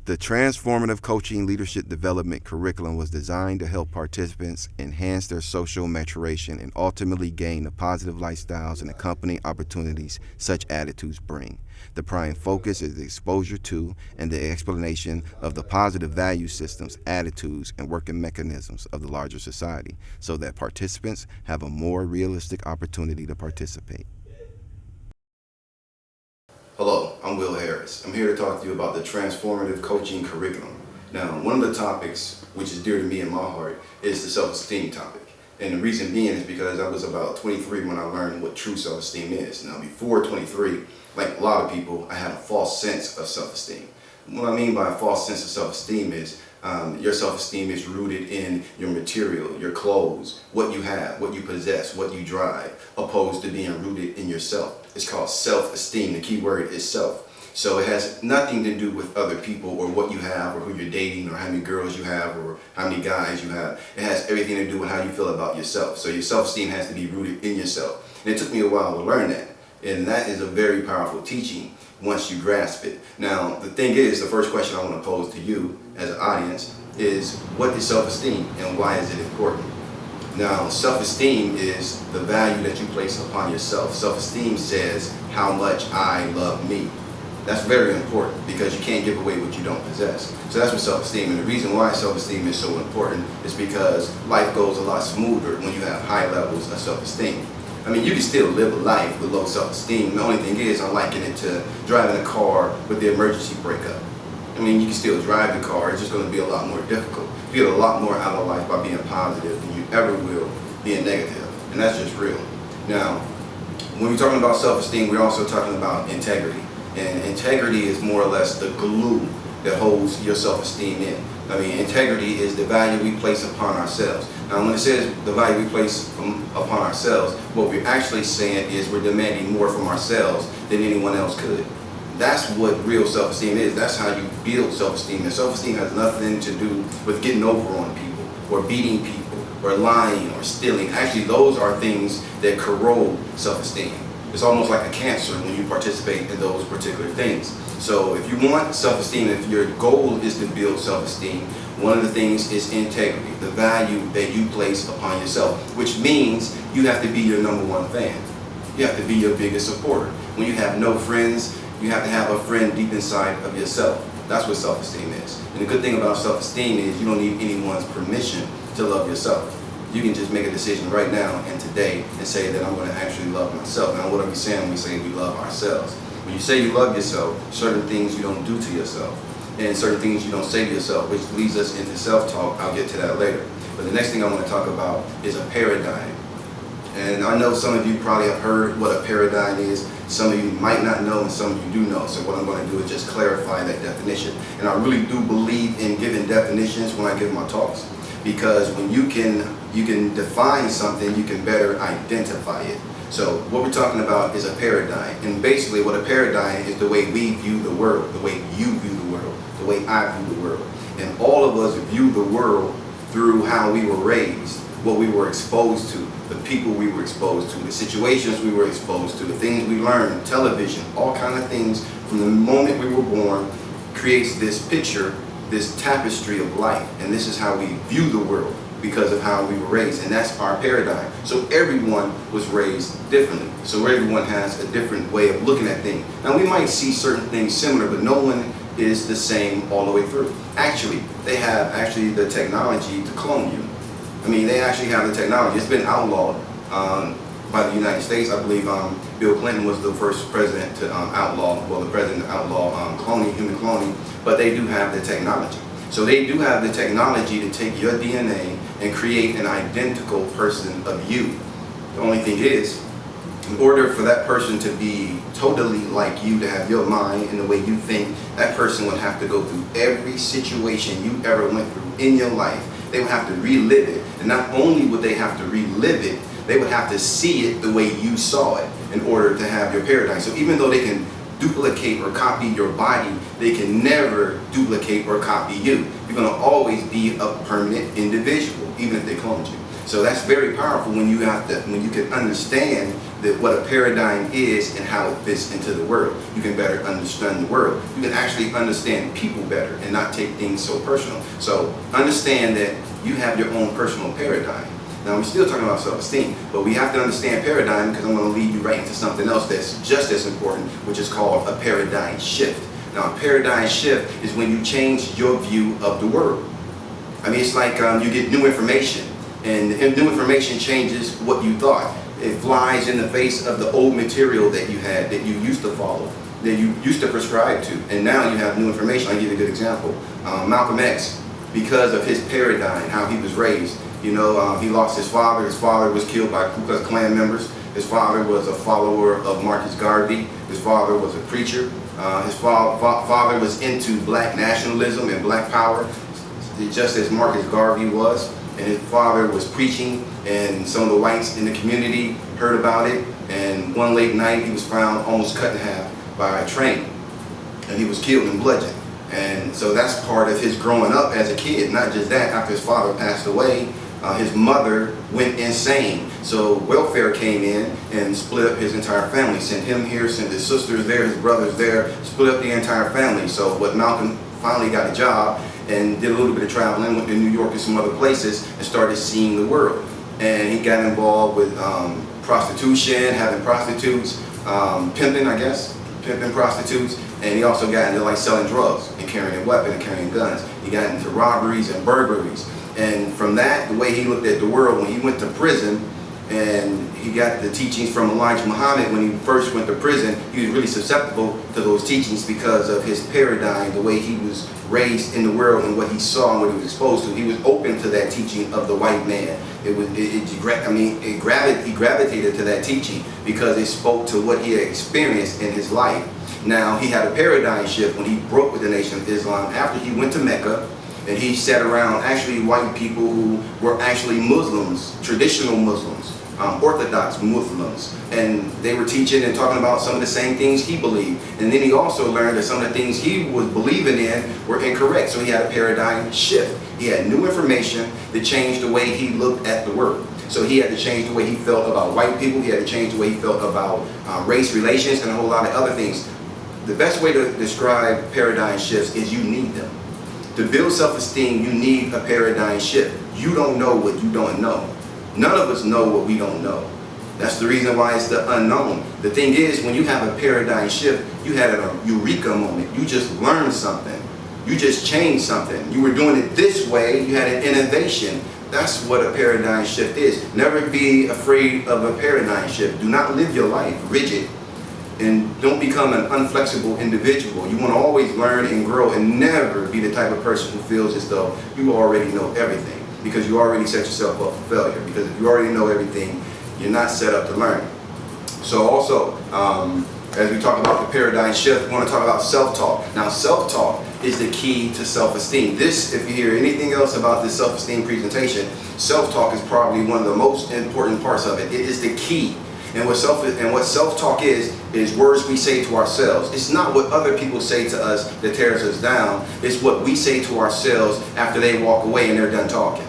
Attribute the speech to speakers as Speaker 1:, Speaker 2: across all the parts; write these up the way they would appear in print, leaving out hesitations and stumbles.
Speaker 1: The transformative coaching leadership development curriculum was designed to help participants enhance their social maturation and ultimately gain the positive lifestyles and accompanying opportunities such attitudes bring. The prime focus is the exposure to and the explanation of the positive value systems, attitudes, and working mechanisms of the larger society so that participants have a more realistic opportunity to participate.
Speaker 2: Hello, I'm Will Harris. I'm here to talk to you about the transformative coaching curriculum. Now, one of the topics which is dear to me in my heart is the self-esteem topic. And the reason being is because I was about 23 when I learned what true self-esteem is. Now, before 23, like a lot of people, I had a false sense of self-esteem. What I mean by a false sense of self-esteem is your self-esteem is rooted in your material, your clothes, what you have, what you possess, what you drive, opposed to being rooted in yourself. It's called self-esteem. The key word is self. So it has nothing to do with other people or what you have or who you're dating or how many girls you have or how many guys you have. It has everything to do with how you feel about yourself. So your self-esteem has to be rooted in yourself. And it took me a while to learn that. And that is a very powerful teaching once you grasp it. Now, the thing is, the first question I want to pose to you as an audience is, what is self-esteem and why is it important? Now, self-esteem is the value that you place upon yourself. Self-esteem says how much I love me. That's very important because you can't give away what you don't possess. So that's what self-esteem, and the reason why self-esteem is so important is because life goes a lot smoother when you have high levels of self-esteem. I mean, you can still live a life with low self-esteem. The only thing is, I liken it to driving a car with the emergency brake up. I mean, you can still drive the car, it's just going to be a lot more difficult. You get a lot more out of life by being positive than you ever will being negative, and that's just real. Now, when we're talking about self-esteem, we're also talking about integrity. And integrity is more or less the glue that holds your self-esteem in. I mean, integrity is the value we place upon ourselves. Now, when it says the value we place upon ourselves, what we're actually saying is we're demanding more from ourselves than anyone else could. That's what real self-esteem is. That's how you build self-esteem. And self-esteem has nothing to do with getting over on people or beating people or lying or stealing. Actually, those are things that corrode self-esteem. It's almost like a cancer when you participate in those particular things. So if you want self-esteem, if your goal is to build self-esteem, one of the things is integrity, the value that you place upon yourself, which means you have to be your number one fan. You have to be your biggest supporter. When you have no friends, you have to have a friend deep inside of yourself. That's what self-esteem is. And the good thing about self-esteem is you don't need anyone's permission to love yourself. You can just make a decision right now and today and say that I'm going to actually love myself. Now, what are we saying when we say we love ourselves? When you say you love yourself, certain things you don't do to yourself and certain things you don't say to yourself, which leads us into self-talk. I'll get to that later. But the next thing I want to talk about is a paradigm. And I know some of you probably have heard what a paradigm is. Some of you might not know and some of you do know. So what I'm going to do is just clarify that definition. And I really do believe in giving definitions when I give my talks. Because when you can define something, you can better identify it. So what we're talking about is a paradigm. And basically what a paradigm is the way we view the world, the way you view the world, the way I view the world. And all of us view the world through how we were raised, what we were exposed to, the people we were exposed to, the situations we were exposed to, the things we learned, television, all kinds of things from the moment we were born creates this picture, this tapestry of life. And this is how we view the world because of how we were raised. And that's our paradigm. So everyone was raised differently. So everyone has a different way of looking at things. Now we might see certain things similar, but no one is the same all the way through. Actually, they have the technology to clone you. I mean, they actually have the technology. It's been outlawed by the United States. I believe Bill Clinton was the first president to the president to outlaw cloning, human cloning, but they do have the technology. So they do have the technology to take your DNA and create an identical person of you. The only thing is, in order for that person to be totally like you, to have your mind and the way you think, that person would have to go through every situation you ever went through in your life. They would have to relive it. And not only would they have to relive it, they would have to see it the way you saw it in order to have your paradigm. So even though they can duplicate or copy your body, they can never duplicate or copy you. You're going to always be a permanent individual, even if they cloned you. So that's very powerful when you can understand what a paradigm is and how it fits into the world. You can better understand the world. You can actually understand people better and not take things so personal. So understand that you have your own personal paradigm. Now, we're still talking about self-esteem, but we have to understand paradigm, because I'm going to lead you right into something else that's just as important, which is called a paradigm shift. Now, a paradigm shift is when you change your view of the world. I mean, it's like you get new information, and new information changes what you thought. It flies in the face of the old material that you had, that you used to follow, that you used to prescribe to, and now you have new information. I'll give you a good example. Malcolm X, because of his paradigm, how he was raised, you know, he lost his father. His father was killed by Ku Klux Klan members. His father was a follower of Marcus Garvey. His father was a preacher. His father was into black nationalism and black power, just as Marcus Garvey was. And his father was preaching, and some of the whites in the community heard about it. And one late night, he was found almost cut in half by a train, and he was killed and bludgeoned. And so that's part of his growing up as a kid. Not just that, after his father passed away, his mother went insane. So welfare came in and split up his entire family. Sent him here, sent his sisters there, his brothers there, split up the entire family. So what Malcolm finally got a job and did a little bit of traveling, went to New York and some other places, and started seeing the world. And he got involved with prostitution, having prostitutes, pimping, I guess, pimping prostitutes. And he also got into like selling drugs and carrying a weapon and carrying guns. He got into robberies and burglaries. And from that, the way he looked at the world, when he went to prison, and he got the teachings from Elijah Muhammad when he first went to prison, he was really susceptible to those teachings because of his paradigm, the way he was raised in the world and what he saw and what he was exposed to. He was open to that teaching of the white man. He gravitated to that teaching because it spoke to what he had experienced in his life. Now, he had a paradigm shift when he broke with the Nation of Islam after he went to Mecca. And he sat around actually white people who were actually Muslims, traditional Muslims, Orthodox Muslims. And they were teaching and talking about some of the same things he believed. And then he also learned that some of the things he was believing in were incorrect. So he had a paradigm shift. He had new information that changed the way he looked at the world. So he had to change the way he felt about white people. He had to change the way he felt about race relations and a whole lot of other things. The best way to describe paradigm shifts is you need them. To build self-esteem, you need a paradigm shift. You don't know what you don't know. None of us know what we don't know. That's the reason why it's the unknown. The thing is, when you have a paradigm shift, you had a eureka moment. You just learned something. You just changed something. You were doing it this way. You had an innovation. That's what a paradigm shift is. Never be afraid of a paradigm shift. Do not live your life rigid. And don't become an unflexible individual. You want to always learn and grow and never be the type of person who feels as though you already know everything, because you already set yourself up for failure. Because if you already know everything, you're not set up to learn. So also, as we talk about the paradigm shift, we want to talk about self-talk. Now, self-talk is the key to self-esteem. This, if you hear anything else about this self-esteem presentation, self-talk is probably one of the most important parts of it. It is the key. And what self-talk is words we say to ourselves. It's not what other people say to us that tears us down. It's what we say to ourselves after they walk away and they're done talking.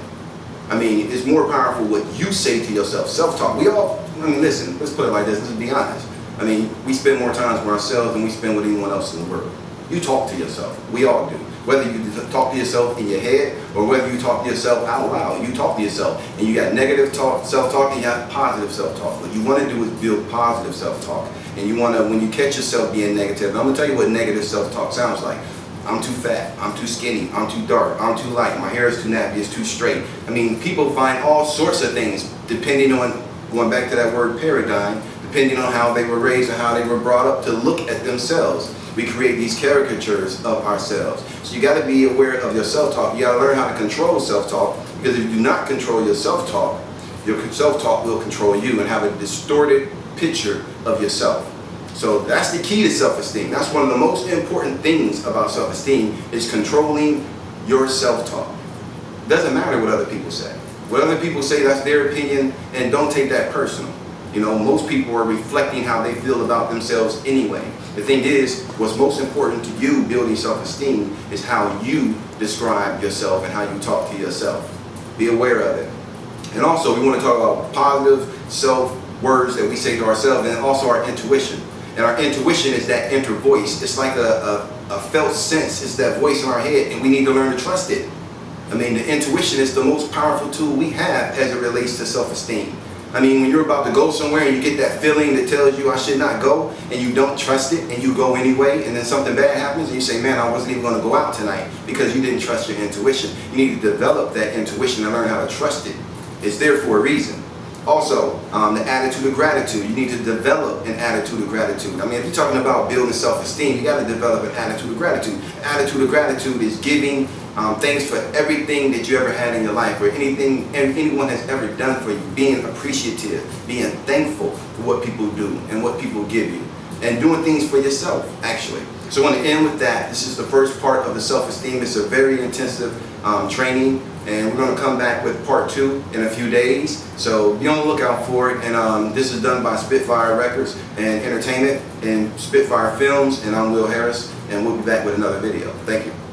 Speaker 2: I mean, it's more powerful what you say to yourself. Self-talk. Listen, let's put it like this. Let's be honest. I mean, we spend more time with ourselves than we spend with anyone else in the world. You talk to yourself. We all do. Whether you talk to yourself in your head or whether you talk to yourself out loud, you talk to yourself. And you got negative self-talk, and you have positive self-talk. What you want to do is build positive self-talk. And you want to, when you catch yourself being negative, I'm going to tell you what negative self-talk sounds like. I'm too fat, I'm too skinny, I'm too dark, I'm too light, my hair is too nappy, it's too straight. I mean, people find all sorts of things depending on, going back to that word paradigm, depending on how they were raised and how they were brought up to look at themselves. We create these caricatures of ourselves. So you got to be aware of your self-talk. You got to learn how to control self-talk, because if you do not control your self-talk will control you and have a distorted picture of yourself. So that's the key to self-esteem. That's one of the most important things about self-esteem, is controlling your self-talk. It doesn't matter what other people say. What other people say, that's their opinion, and don't take that personal. You know, most people are reflecting how they feel about themselves anyway. The thing is, what's most important to you building self-esteem is how you describe yourself and how you talk to yourself. Be aware of it. And also, we want to talk about positive self words that we say to ourselves, and also our intuition. And our intuition is that inner voice. It's like a felt sense. It's that voice in our head, and we need to learn to trust it. I mean, the intuition is the most powerful tool we have as it relates to self-esteem. I mean, when you're about to go somewhere and you get that feeling that tells you I should not go, and you don't trust it, and you go anyway, and then something bad happens, and you say, man, I wasn't even going to go out tonight because you didn't trust your intuition. You need to develop that intuition and learn how to trust it. It's there for a reason. Also, the attitude of gratitude. You need to develop an attitude of gratitude. I mean, if you're talking about building self-esteem, you got to develop an attitude of gratitude. Attitude of gratitude is giving thanks for everything that you ever had in your life, or anything anyone has ever done for you. Being appreciative, being thankful for what people do and what people give you, and doing things for yourself, actually. So I want to end with that. This is the first part of the self-esteem. It's a very intensive training, and we're going to come back with part 2 in a few days. So be on the lookout for it. And this is done by Spitfire Records and Entertainment and Spitfire Films, and I'm Will Harris, and we'll be back with another video. Thank you.